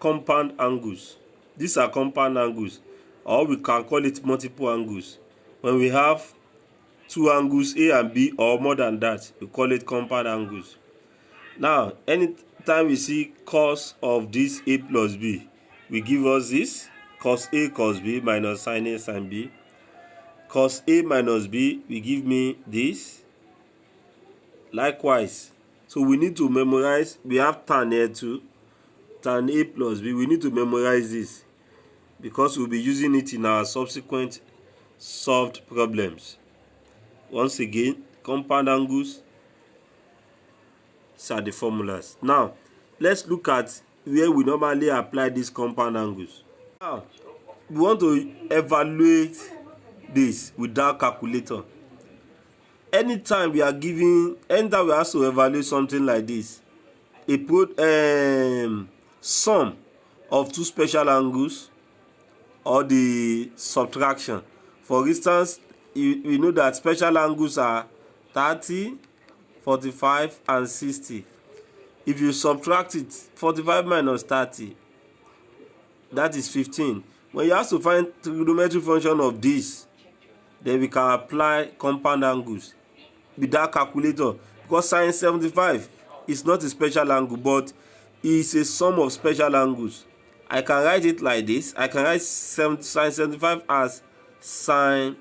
compound angles. These are compound angles, or we can call it multiple angles. When we have two angles A and B or more than that, we call it compound angles. Now, anytime we see cos of this A plus B, we give us this cos A cos B minus sin A sin B. Cos A minus B will give me this. Likewise, so we need to memorize. We have tan here too, tan A plus B. We need to memorize this because we'll be using it in our subsequent solved problems. Once again, compound angles, these are the formulas. Now, let's look at where we normally apply these compound angles. Now, we want to evaluate this without calculator. Anytime we have to evaluate something like this, a sum of two special angles or the subtraction. For instance, we know that special angles are 30, 45 and 60. If you subtract it, 45 minus 30, that is 15. When you have to find trigonometric function of this, then we can apply compound angles without calculator, because sin 75 is not a special angle but is a sum of special angles. I can write it like this. I can write sin 75 as sin.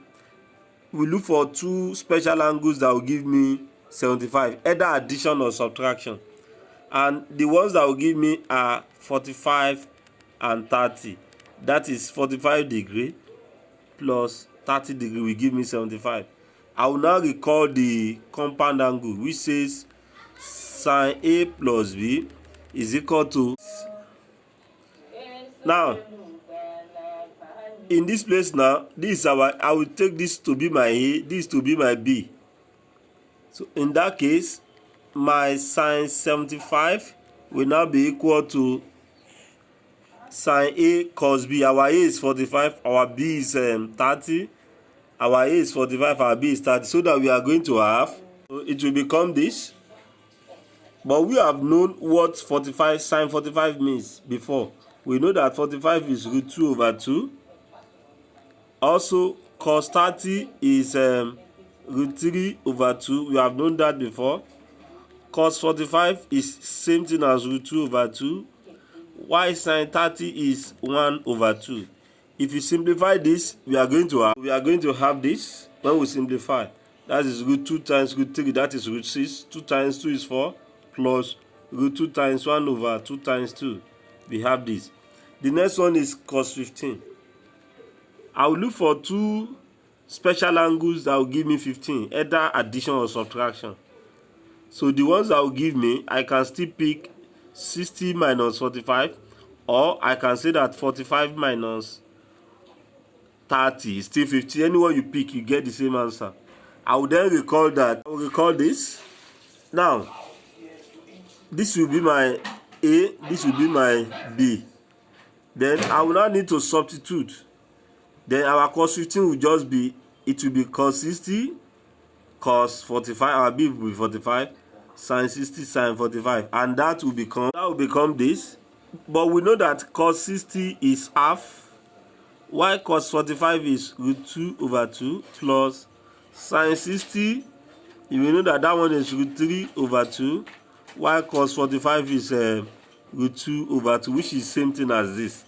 We look for two special angles that will give me 75, either addition or subtraction, and the ones that will give me are 45 and 30. That is 45 degree plus 30 degree will give me 75. I will now recall the compound angle, which says sin A plus B is equal to. Now, in this place now, this is I will take this to be my A, this to be my B. So in that case, my sin 75 will now be equal to sin A cos B. Our A is 45, our B is 30. Our A is 45, our B is 30. So that we are going to have, so it will become this. But we have known what 45 sin 45 means before. We know that 45 is root 2 over 2. Also, cos 30 is root 3 over 2. We have known that before. Cos 45 is same thing as root 2 over 2. While sin 30 is 1 over 2. If you simplify this, we are going to have this when we simplify. That is root 2 times root 3, that is root 6. 2 times 2 is 4, plus root 2 times 1 over 2 times 2. We have this. The next one is cos 15. I will look for two special angles that will give me 15, either addition or subtraction. So the ones that will give me, I can still pick 60 minus 45, or I can say that 45 minus 30 is still 50. Anyone you pick, you get the same answer. I will then recall that. I will recall this. Now, this will be my A, this will be my B. Then I will now need to substitute. Then our cos 15 will just be, it will be cos 60, cos 45, our B will be 45, sin 60, sin 45, and that will become this. But we know that cos 60 is half, while cos 45 is root 2 over 2 plus sin 60, you will know that that one is root 3 over 2, while cos 45 is root 2 over 2, which is same thing as this.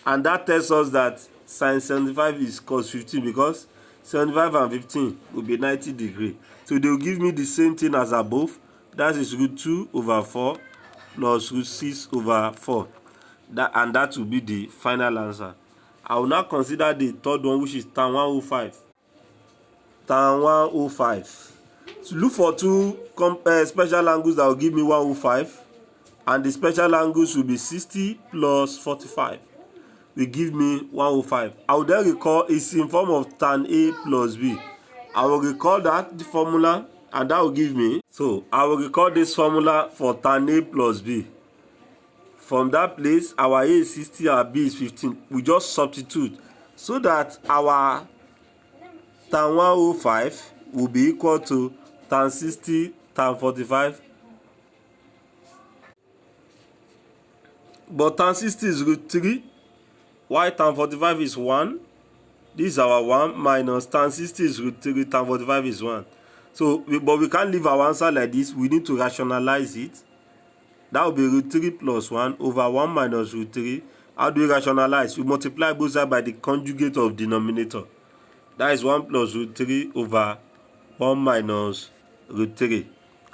And that tells us that sin 75 is cos 15, because 75 and 15 will be 90 degrees. So they will give me the same thing as above. That is root 2 over 4 plus root 6 over 4. And that will be the final answer. I will now consider the third one, which is tan 105. Tan 105. So look for two special angles that will give me 105. And the special angles will be 60 plus 45. Will give me 105. I will then recall it's in form of tan A plus B. I will recall that the formula, and that will give me. So I will recall this formula for tan A plus B. From that place, our A is 60, our B is 15. We just substitute so that our tan 105 will be equal to tan 60 tan 45 But tan 60 is root 3. Why tan 45 is 1? This is our 1 minus tan 60 is root 3. Tan 45 is 1. So, but we can't leave our answer like this. We need to rationalize it. That will be root 3 plus 1 over 1 minus root 3. How do we rationalize? We multiply both sides by the conjugate of denominator. That is 1 plus root 3 over 1 minus root 3.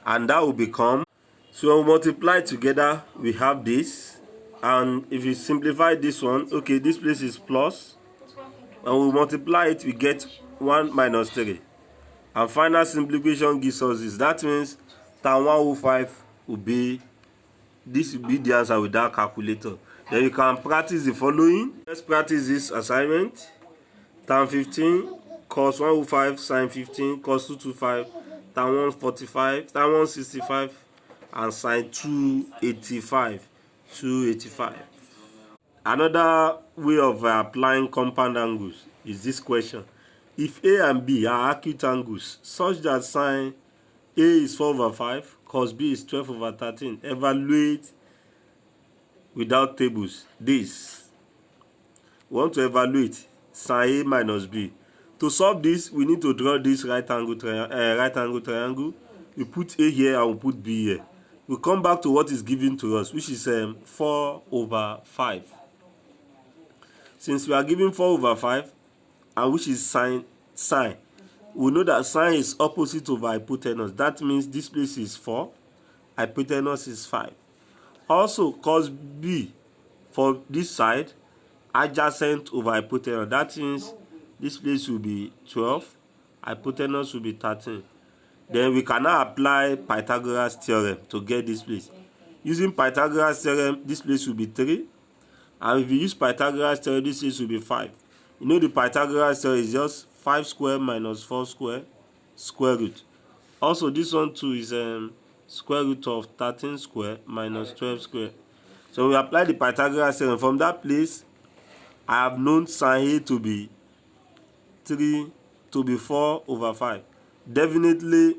And that will become, so when we multiply together, we have this. And if you simplify this one, okay, this place is plus. When we multiply it, we get 1 minus 3. And final simplification gives us this. That means tan 105 will be, this will be the answer with that calculator. Then you can practice the following. Let's practice this assignment. Tan 15 cos 105 sin 15 cos 225 tan 145 tan 165 and sin 285. Another way of applying compound angles is this question. If A and B are acute angles such that sin A is 4 over 5, cos B is 12 over 13, evaluate without tables. This. We want to evaluate sin A minus B. To solve this, we need to draw this right angle triangle. We put A here and we put B here. We come back to what is given to us, which is 4 over 5. Since we are given 4 over 5, and which is sine, we know that sine is opposite over hypotenuse. That means this place is 4, hypotenuse is 5. Also, cos B for this side, adjacent over hypotenuse. That means this place will be 12, hypotenuse will be 13. Then we can now apply Pythagoras theorem to get this place. Using Pythagoras theorem, this place will be 3. And if you use Pythagoras theorem, this place will be 5. You know the Pythagoras theorem is just 5 square minus 4 square, square root. Also, this one too is square root of 13 square minus 12 square. So we apply the Pythagoras theorem. From that place, I have known sin A to be 4 over 5. Definitely,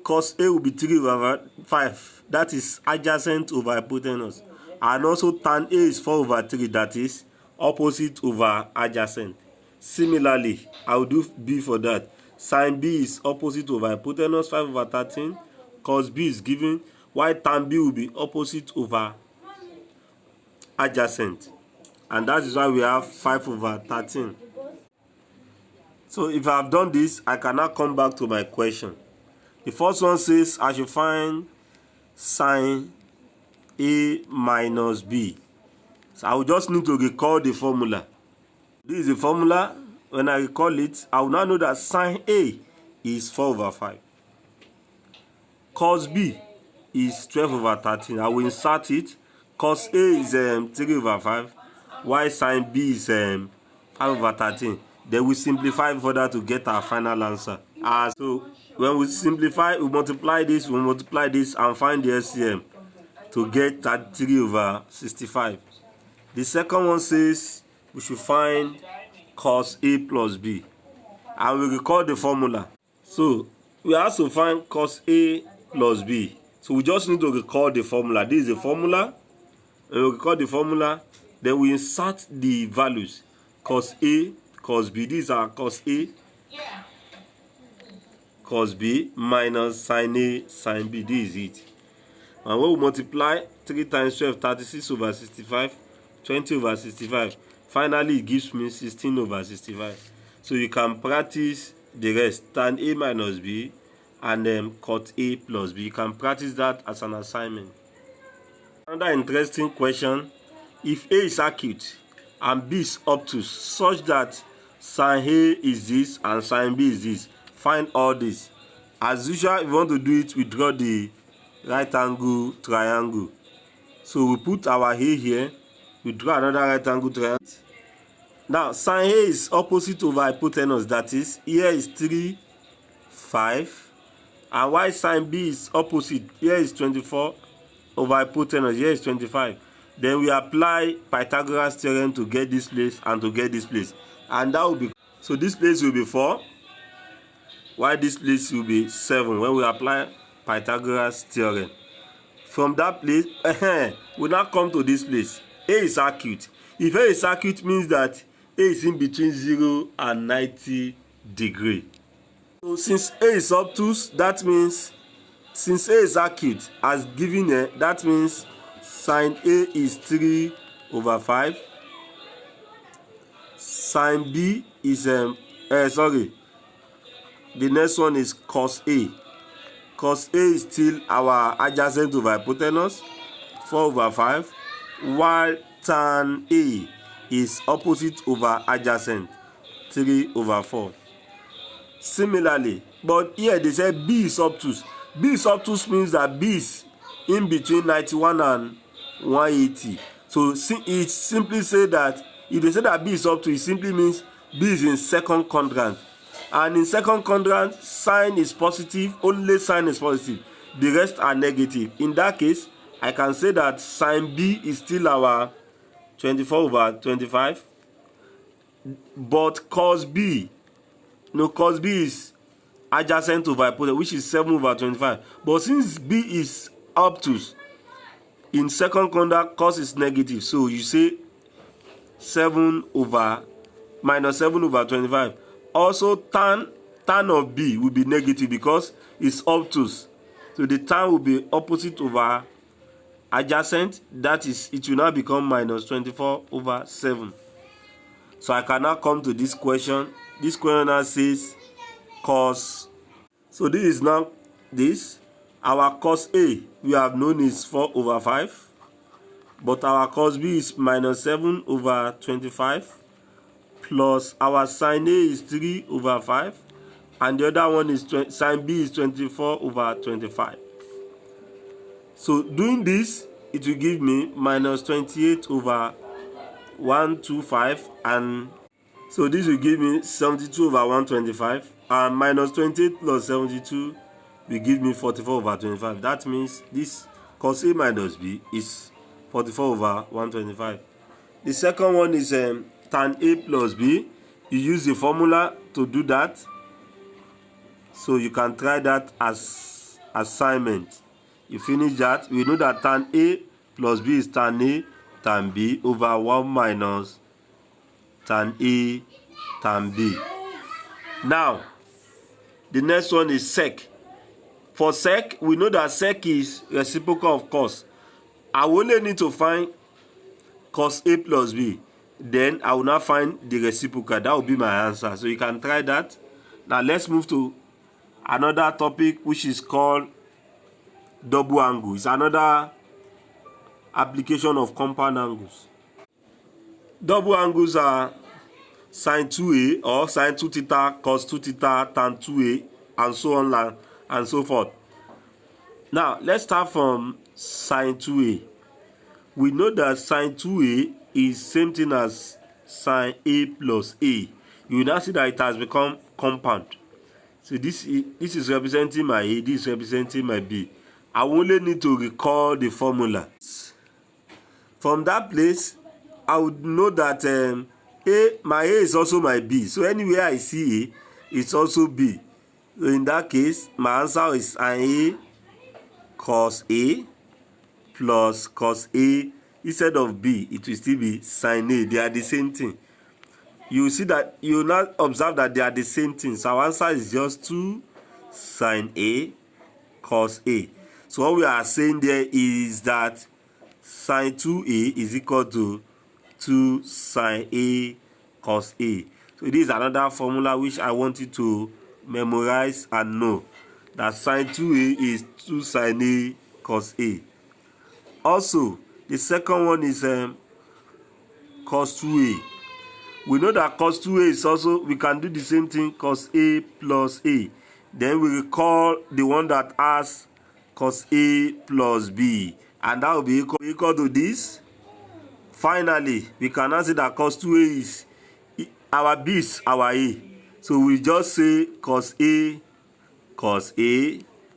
cos A will be 3 over 5. That is adjacent over hypotenuse. And also tan A is 4 over 3. That is opposite over adjacent. Similarly, I will do B for that. Sin B is opposite over hypotenuse, 5 over 13. Cos B is given. While tan B will be opposite over adjacent. And that is why we have 5 over 13. So if I have done this, I can now come back to my question. The first one says I should find sin A minus B. So I will just need to recall the formula. This is the formula. When I recall it, I will now know that sin A is 4 over 5. Cos B is 12 over 13. I will insert it. Cos A is 3 over 5. While sin B is 5 over 13. Then we simplify further to get our final answer. So when we simplify, we multiply this, and find the LCM to get 33 over 65. The second one says we should find cos A plus B. And we record the formula. So we have to find cos A plus B. So we just need to record the formula. This is the formula. When we record the formula, then we insert the values. Cos A, cos B. These are cos A, cos B minus sin A, sin B. This is it. And when we multiply 3 times 12, 36 over 65, 20 over 65. Finally, it gives me 16 over 65. So you can practice the rest. Tan A minus B and cot A plus B. You can practice that as an assignment. Another interesting question. If A is acute and B is obtuse such that sin A is this and sin B is this, find all this. As usual, if you want to do it, we draw the right angle triangle. So we put our A here, we draw another right angle triangle. Now sin A is opposite over hypotenuse, that is here is 3, 5, and while sin B is opposite, here is 24 over hypotenuse, here is 25. Then we apply Pythagoras theorem to get this place and to get this place, and that will be, so this place will be 4, while this place will be 7 when we apply Pythagoras theorem. From that place, we now come to this place. A is acute. If A is acute, means that A is in between 0 and 90 degree. So since A is obtuse, that means since A is acute as given here, that means sine A is 3/5. Sine B is the next one is cos A. Cos A is still our adjacent over hypotenuse, 4/5, while tan A is opposite over adjacent, 3/4. Similarly, but here they say B is obtuse. B is obtuse means that B is in between 91 and 180. So it simply say that if they say that B is obtuse, it simply means B is in second quadrant. And in second quadrant, sign is positive, only sign is positive. The rest are negative. In that case, I can say that sine B is still our 24/25. But cos B, no, cos B is adjacent over hypotenuse, which is 7/25. But since B is obtuse, in second quadrant, cos is negative. So you say minus 7/25. Also, tan of B will be negative because it's obtuse. So the tan will be opposite over adjacent. That is, it will now become minus 24/7. So I can now come to this question. This question now says cos. So this is now this. Our cos A we have known is 4/5. But our cos B is minus 7/25. Plus our sine A is 3/5, and the other one is sine B is 24/25. So doing this, it will give me minus 28/125, and so this will give me 72/125, and minus 28 plus 72 will give me 44/25. That means this cos A minus B is 44/125. The second one is tan A plus B. You use the formula to do that, so you can try that as assignment. You finish that, we know that tan A plus B is tan A tan B over 1 minus tan A tan B. Now the next one is sec. For sec, we know that sec is reciprocal of cos. I only need to find cos A plus B. Then I will now find the reciprocal. That will be my answer. So you can try that. Now let's move to another topic, which is called double angle. It's another application of compound angles. Double angles are sine 2a or sine 2 theta, cos 2 theta, tan 2a, and so on and so forth. Now let's start from sine 2a. We know that sine 2a is same thing as sine A plus A. You will now see that it has become compound. So this is representing my A, this is representing my B. I only need to recall the formula. From that place, I would know that my A is also my B. So anywhere I see A, it's also B. So in that case, my answer is sine A cos A plus cos A. Instead of B, it will still be sine A. They are the same thing. You will see that you will not observe that they are the same thing. So our answer is just 2 sine A cos A. So what we are saying there is that sine 2A is equal to 2 sine A cos A. So this is another formula which I want you to memorize and know, that sine 2A is 2 sine A cos A. Also, the second one is cos 2A. We know that cos 2A is also, we can do the same thing, cos A plus A. Then we recall the one that has cos A plus B, and that will be equal to this. Finally, we can now say that cos 2A is our B is our A. So we just say cos A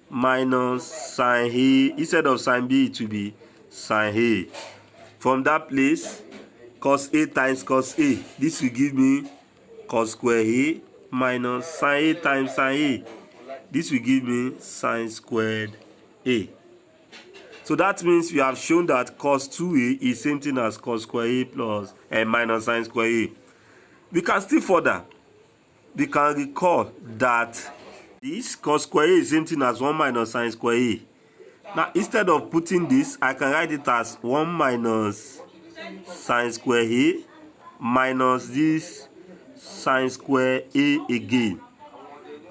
minus sine A. Instead of sine B, it will be sine A. From that place, cos A times cos A, this will give me cos square A minus sine A times sine A. This will give me sine squared A. So that means we have shown that cos 2a is same thing as cos square a plus minus sine square a. We can still further. We can recall that this cos square a is same thing as 1 minus sine square a. Now, instead of putting this, I can write it as 1 minus sine square a minus this sine square a again.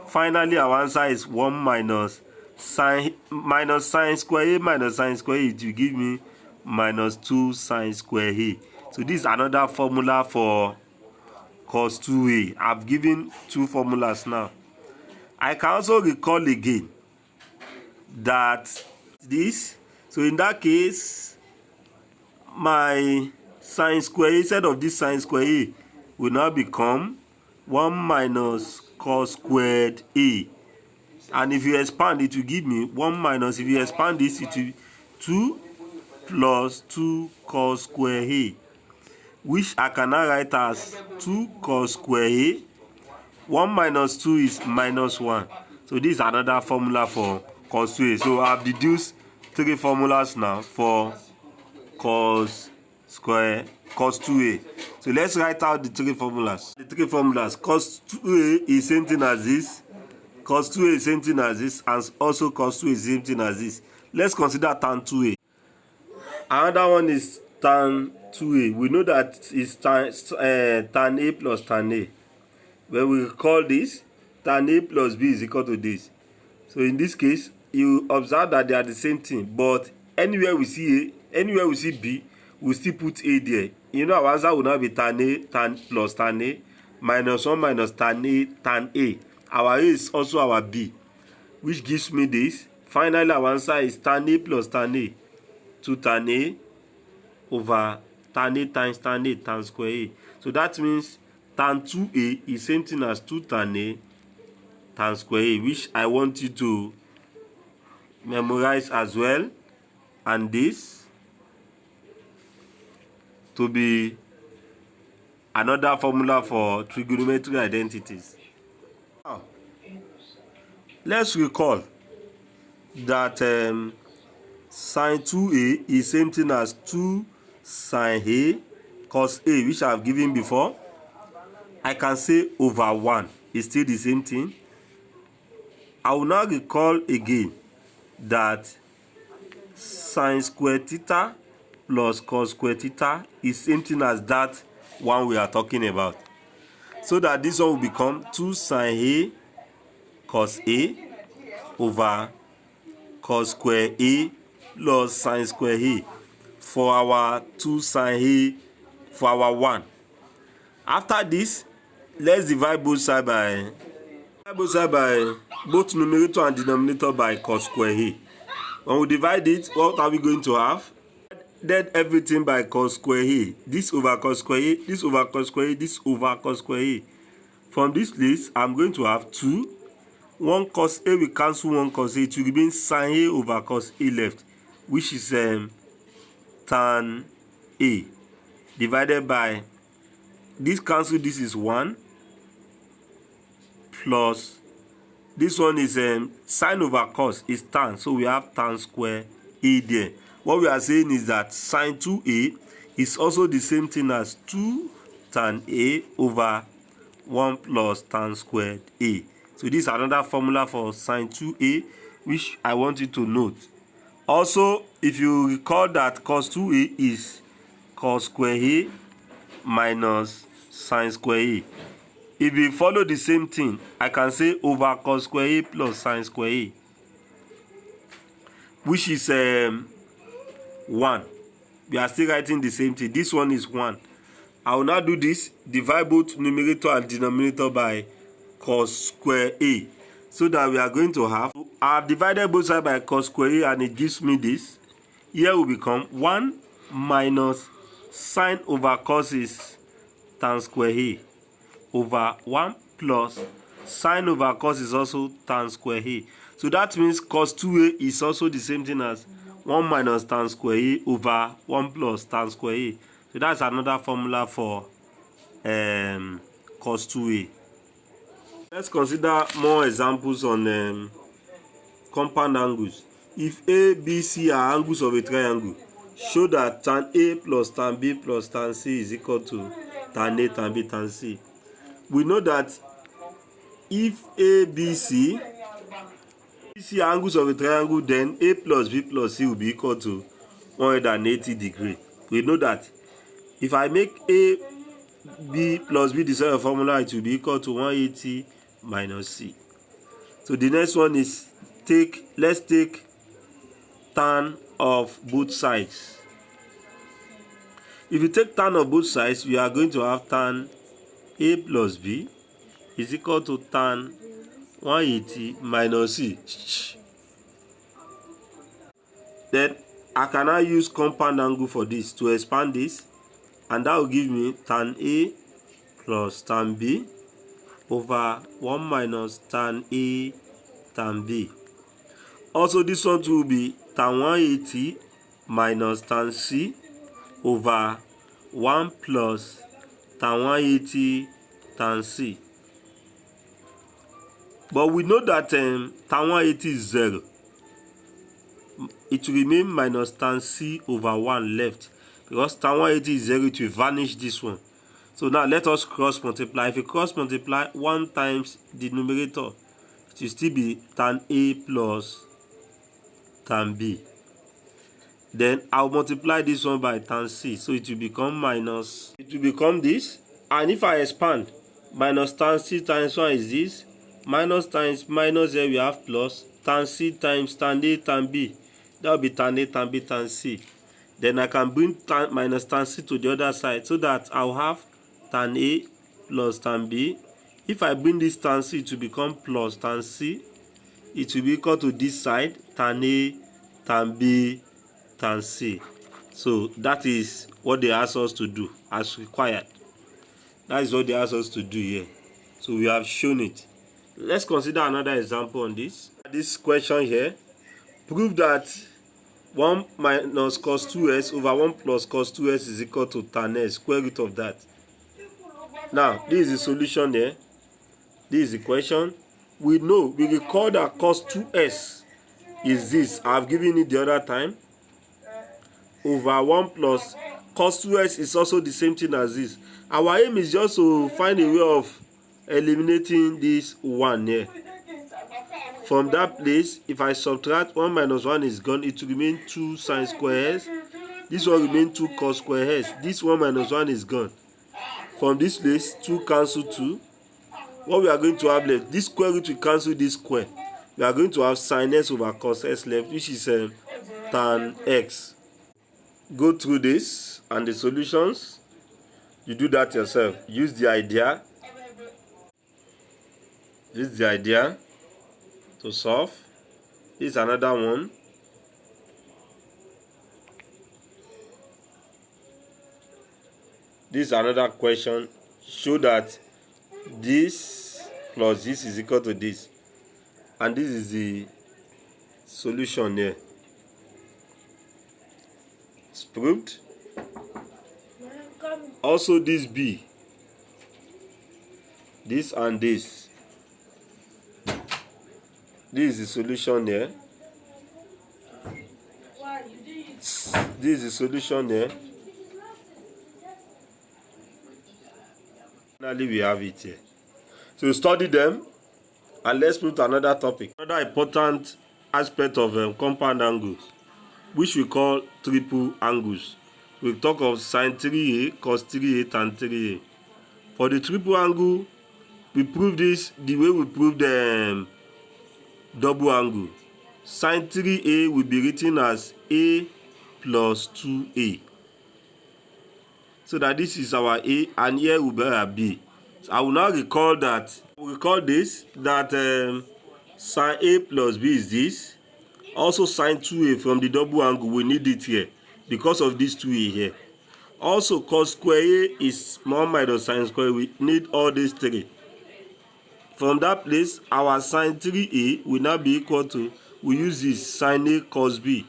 Finally, our answer is 1 minus sine square a minus sine square a. It will give me minus 2 sine square a. So this is another formula for cos 2a. I've given two formulas now. I can also recall again that this, so in that case, my sine square a, instead of this sine square a, will now become 1 minus cos squared a. And if you expand, it will give me 1 minus, if you expand this, it will be 2 plus 2 cos square a, which I can now write as 2 cos square a. 1 minus 2 is minus 1. So this is another formula for cos 2a. So I've deduced three formulas now for cos 2a. So let's write out the three formulas. The three formulas: cos 2a is same thing as this, cos 2a is same thing as this, and also cos 2a is same thing as this. Let's consider tan 2a. Another one is tan 2a. We know that it's tan a plus tan a. When we call this, tan a plus b is equal to this. So in this case, you observe that they are the same thing, but anywhere we see a, anywhere we see b, we still put a there. You know, our answer will now be tan a, tan plus tan a, minus 1 minus tan a, tan a. Our a is also our b, which gives me this. Finally, our answer is tan a plus tan a, 2 tan a over tan a times tan a, tan square a. So that means tan 2a is same thing as 2 tan a, tan square a, which I want you to memorize as well, and this to be another formula for trigonometric identities. Now, let's recall that sine 2a is same thing as 2 sine a cos a, which I have given before. I can say over 1 is still the same thing. I will now recall again that sine square theta plus cos square theta is same thing as that one we are talking about. So that this one will become 2 sine a cos a over cos square a plus sine square a for our 2 sine a for our 1. After this, let's divide both sides by both numerator and denominator by cos square a. When we divide it, what are we going to have? Then everything by cos square a. This over cos square a, this over cos square a, this over cos square a. From this list, I'm going to have 2. 1 cos a will cancel 1 cos a. It will remain sine a over cos a left, which is tan a, divided by this cancel, this is 1, plus this one is sine over cos is tan, so we have tan square a there. What we are saying is that sine 2a is also the same thing as 2 tan a over 1 plus tan squared a. So this is another formula for sine 2a, which I want you to note. Also, if you recall that cos 2a is cos square a minus sine square a. If we follow the same thing, I can say over cos square a plus sine square a, which is 1. We are still writing the same thing. This one is 1. I will now do this, divide both numerator and denominator by cos square a, so that we are going to have, I have divided both sides by cos square a and it gives me this. Here will become 1 minus sine over cos is tan square a over 1 plus sine over cos is also tan square a. So that means cos 2a is also the same thing as 1 minus tan square a over 1 plus tan square a. So that's another formula for cos 2a. Let's consider more examples on compound angles. If A, B, C are angles of a triangle, show that tan A plus tan B plus tan C is equal to tan A, tan B, tan C. We know that if A, B, C are angles of a triangle, then A plus B plus C will be equal to 180 degrees. We know that if I make A, B plus B the same formula, it will be equal to 180 minus C. So the next one is let's take tan of both sides. If you take tan of both sides, we are going to have tan A plus B is equal to tan 180 minus C. Then I can now use compound angle for this to expand this, and that will give me tan A plus tan B over 1 minus tan A tan B. Also, this one too will be tan 180 minus tan C over 1 plus tan 180 tan C. But we know that tan 180 is 0. It will remain minus tan C over 1 left. Because tan 180 is 0, it will vanish this one. So now let us cross multiply. If you cross multiply 1 times the numerator, it will still be tan A plus tan B. Then I'll multiply this one by tan C. So it will become minus. It will become this. And if I expand, minus tan C times 1 is this. Minus times minus here we have plus. Tan C times tan A tan B. That will be tan A tan B tan C. Then I can bring minus tan C to the other side so that I'll have tan A plus tan B. If I bring this tan C to become plus tan C, it will be equal to this side, tan A, tan B, tan C. So that is what they ask us to do as required. That is what they ask us to do here. So we have shown it. Let's consider another example on this. This question here, prove that 1 minus cos 2s over 1 plus cos 2s is equal to tan s, square root of that. Now, this is the solution here. This is the question. We recall that cos 2s is this. I've given it the other time. Over 1 plus cos 2s is also the same thing as this. Our aim is just to find a way of eliminating this 1 here. From that place, if I subtract 1 minus 1 is gone, it will remain 2 sine square s. This one remain 2 cos square s. This 1 minus 1 is gone. From this place, 2 cancel 2. What we are going to have left, this square root will cancel this square. We are going to have sine s over cos s left, which is tan x. Go through this and the solutions. You do that yourself. Use the idea. Use the idea to solve. This is another one. This is another question. Show that this plus this is equal to this. And this is the solution here. It's proved. Also this B. This and this. This is the solution here. This is the solution here. Finally, we have it here. So study them and let's move to another topic. Another important aspect of compound angles, which we call triple angles. We'll talk of sine 3a, cos 3a, tan 3a. For the triple angle, we prove this the way we proved the double angle. Sine 3a will be written as a plus 2a. So that this is our a and here will be our b. So I will now recall that. We recall this that sine a plus b is this. Also sine 2a from the double angle, we need it here because of this 2a here. Also cos square a is 1 minus sine square. We need all these three. From that place, our sine 3a will now be equal to, we use this sine a cos b.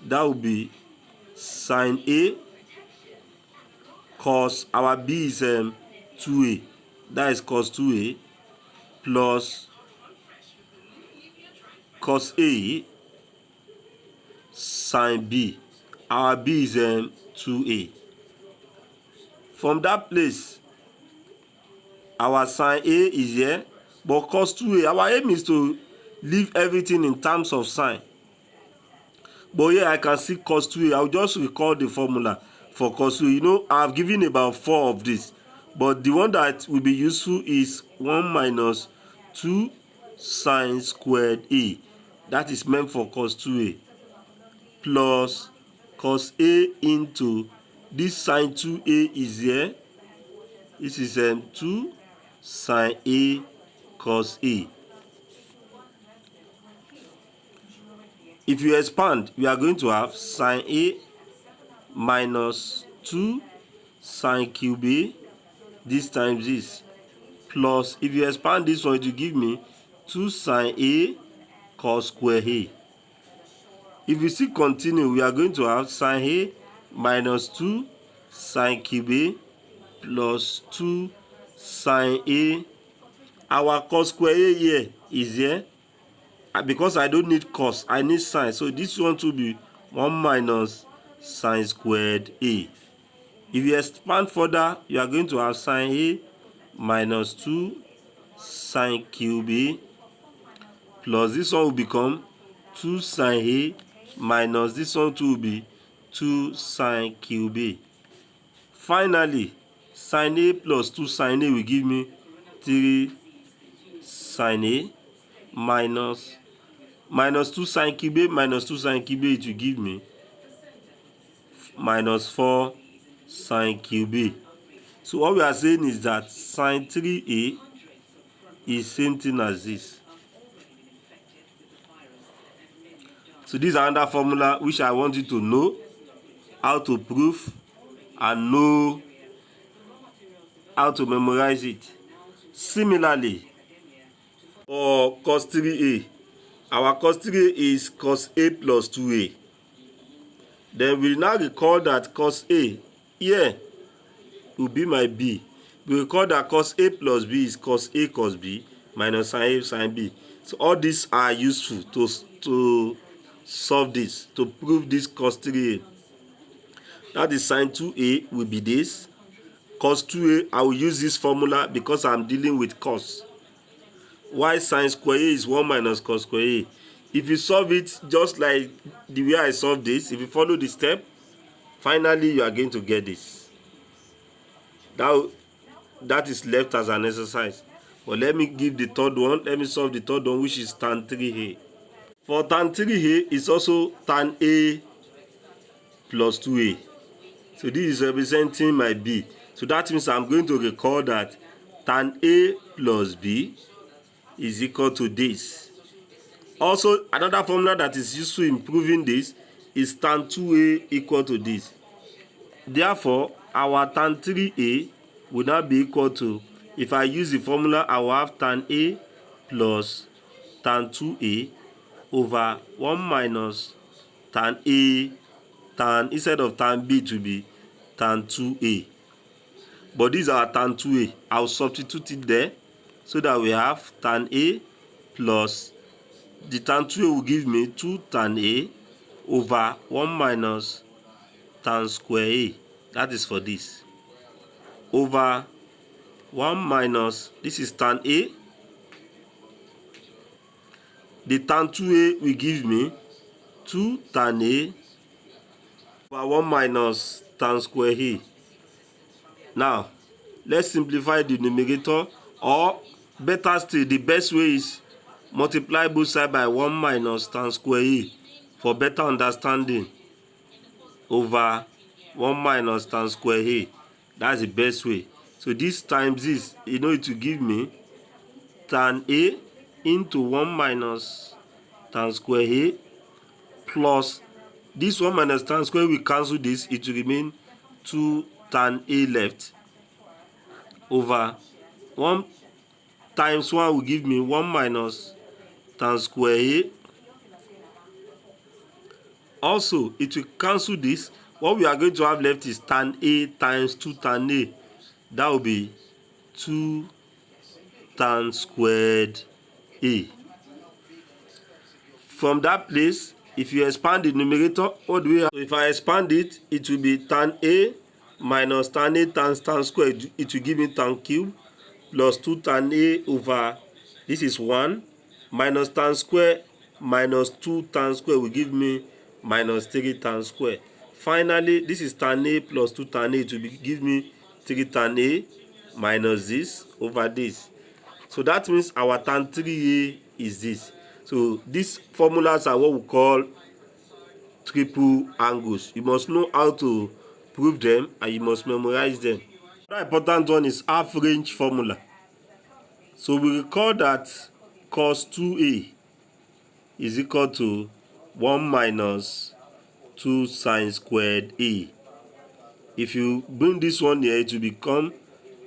That will be sine a cos, our b is 2a. That is cos 2a plus cos a sine B. Our B is 2A. From that place, our sine A is here, but cos 2A. Our aim is to leave everything in terms of sine. But here I can see cos 2A. I'll just recall the formula for cos 2A. You know, I've given about 4 of this, but the one that will be useful is 1 minus 2 sine squared A. That is meant for cos 2A. Plus cos A into this sine 2A is here. This is 2 sine A cos A. If you expand, we are going to have sine A minus 2 sine cube A, this times this, plus if you expand this one, it will give me 2 sine A cos square A. If we still continue, we are going to have sine A minus 2 sine cube A plus 2 sine A. Our cos square A here is here. Because I don't need cos, I need sine. So this one will be 1 minus sine squared A. If you expand further, you are going to have sine A minus 2 sine cube A plus this one will become 2 sine A minus this one will be 2 sine cube A. Finally, sine A plus 2 sine A will give me 3 sine A minus 2 sine cube A minus 2 sine cube A, it will give me minus 4 sine cube A. So what we are saying is that sine 3A is same thing as this. So this is another formula which I want you to know how to prove and know how to memorize it. Similarly, for cos 3A, our cos 3A is cos A plus 2A. Then we now recall that cos A here will be my B. We recall that cos A plus B is cos A cos B minus sine A sine B. So all these are useful to solve this, to prove this cos 3A. That is sine 2A will be this. Cos 2A, I will use this formula because I'm dealing with cos. Why sine square A is 1 minus cos square A. If you solve it just like the way I solved this, if you follow the step, finally you are going to get this. That is left as an exercise. But let me give the third one. Let me solve the third one, which is tan 3A. For tan 3A, it's also tan A plus 2A. So this is representing my B. So that means I'm going to recall that tan A plus B is equal to this. Also, another formula that is useful in proving this is tan 2A equal to this. Therefore, our tan 3A will now be equal to, if I use the formula, I will have tan A plus tan 2A over 1 minus tan A, instead of tan B to be tan 2A. But these are tan 2A. I'll substitute it there so that we have tan A plus the tan 2A will give me 2 tan A over 1 minus tan square A. That is for this. Over 1 minus, this is tan A. The tan 2A will give me 2 tan A over 1 minus tan square A. Now, let's simplify the numerator, or better still, the best way is multiply both sides by 1 minus tan square A for better understanding, over 1 minus tan square A. That's the best way. So this times this, it will give me tan A into 1 minus tan square A plus this 1 minus tan square, we cancel this, it will remain 2 tan A left over 1 times 1 will give me 1 minus tan square A. Also, it will cancel this. What we are going to have left is tan A times 2 tan A. That will be 2 tan squared A. From that place, If you expand the numerator, what do we have? So if I expand it, it will be tan A minus tan A times tan square. It will give me tan cube plus 2 tan A over, this is 1, minus tan square minus 2 tan square will give me minus 3 tan square. Finally, this is tan A plus 2 tan A. It will give me 3 tan A minus this over this. So that means our tan 3A is this. So these formulas are what we call triple angles. You must know how to prove them and you must memorize them. Another important one is half range formula. So we recall that cos 2A is equal to 1 minus 2 sine squared A. If you bring this one here, it will become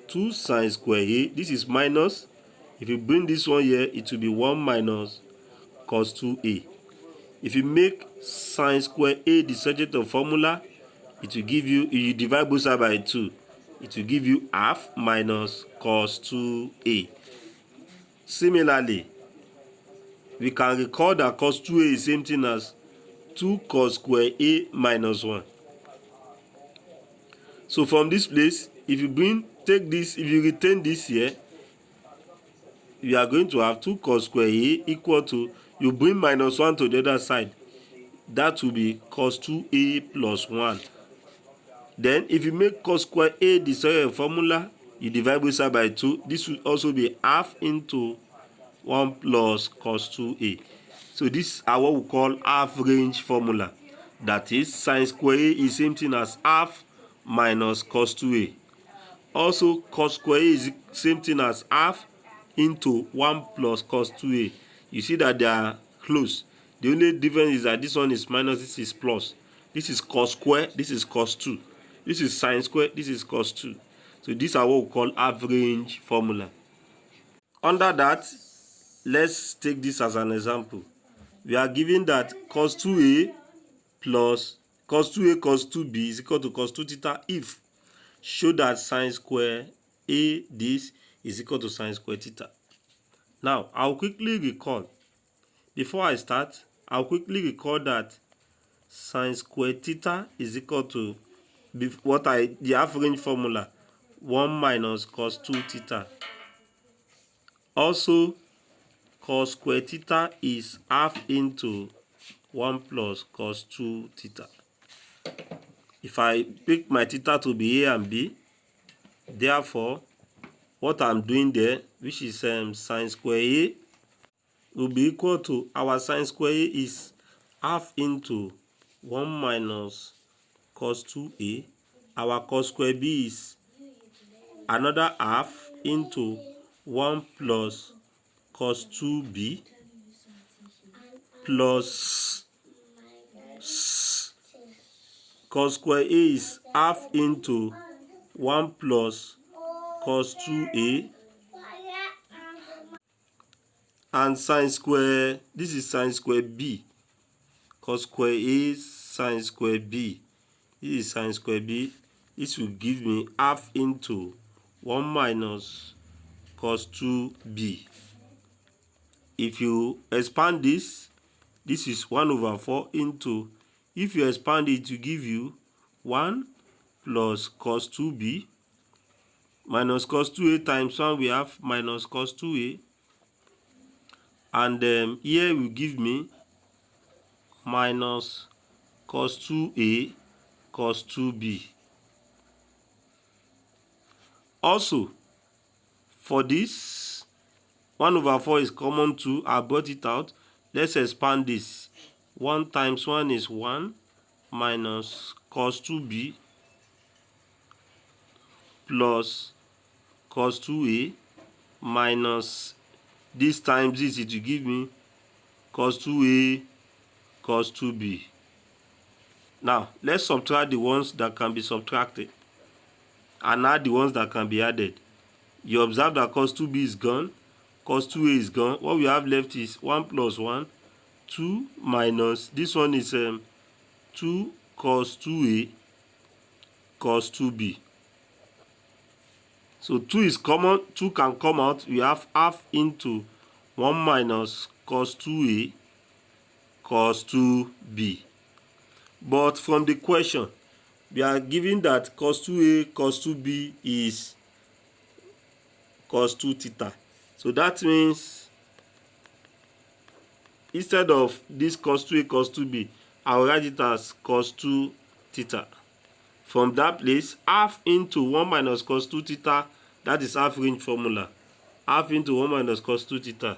2 sine squared A. This is minus. If you bring this one here, it will be 1 minus cos 2A. If you make sine squared A the subject of formula, it will give you, if you divide both sides by 2, it will give you half minus cos 2A. Similarly, we can recall that cos 2A is the same thing as 2 cos square A minus 1. So from this place, if you take this, if you retain this here, you are going to have 2 cos square A equal to, you bring minus 1 to the other side. That will be cos 2A plus 1. Then if you make cos square A the same formula, you divide both sides by 2. This will also be half into 1 plus cos 2A. So this is what we call half range formula. That is, sine square A is the same thing as half minus cos 2A. Also, cos square A is the same thing as half into 1 plus cos 2A. You see that they are close. The only difference is that this one is minus, this is plus. This is cos square, this is cos 2. This is sine square, this is cos 2. So these are what we call half range formula. Under that, let's take this as an example. We are given that cos 2A plus cos 2A cos 2B is equal to cos 2 theta if show that sine square A this is equal to sine square theta. Now, I'll quickly recall, before I start, I'll quickly recall that sine square theta is equal to the half range formula, 1 minus cos 2 theta. Also, cos square theta is half into 1 plus cos 2 theta. If I pick my theta to be A and B, therefore, what I'm doing there, which is sine square A, will be equal to, our sine square A is half into 1 minus cos 2A. Our cos square B is another half into 1 plus cos 2B plus cos square A is half into 1 plus cos 2A, and sine square, this is sine square B. Cos square A is sine square B. This is sine square B. This will give me half into 1 minus cos 2B. If you expand this, this is 1 over 4 into, if you expand it to give you 1 plus cos 2B minus cos 2A times 1, we have minus cos 2A. And here will give me minus cos 2A cos 2B. Also, for this, 1 over 4 is common too. I brought it out. Let's expand this. 1 times 1 is 1 minus cos 2B plus cos 2A minus this times this, it will give me cos 2A cos 2B. Now, let's subtract the ones that can be subtracted and add the ones that can be added. You observe that cos 2B is gone, cos 2A is gone. What we have left is 1 plus 1, 2 minus, this one is 2 cos 2A cos 2B. So 2 is common, 2 can come out. We have half into 1 minus cos 2A cos 2b. But from the question, we are given that cos 2a cos 2b is cos 2 theta. So that means instead of this cos 2a cos 2b, I will write it as cos 2 theta. From that place, half into 1 minus cos 2 theta, that is half range formula. Half into 1 minus cos 2 theta,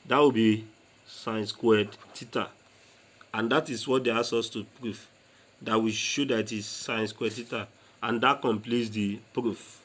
that will be sine squared theta. And that is what they asked us to prove, that we show that it is sine squared theta. And that completes the proof.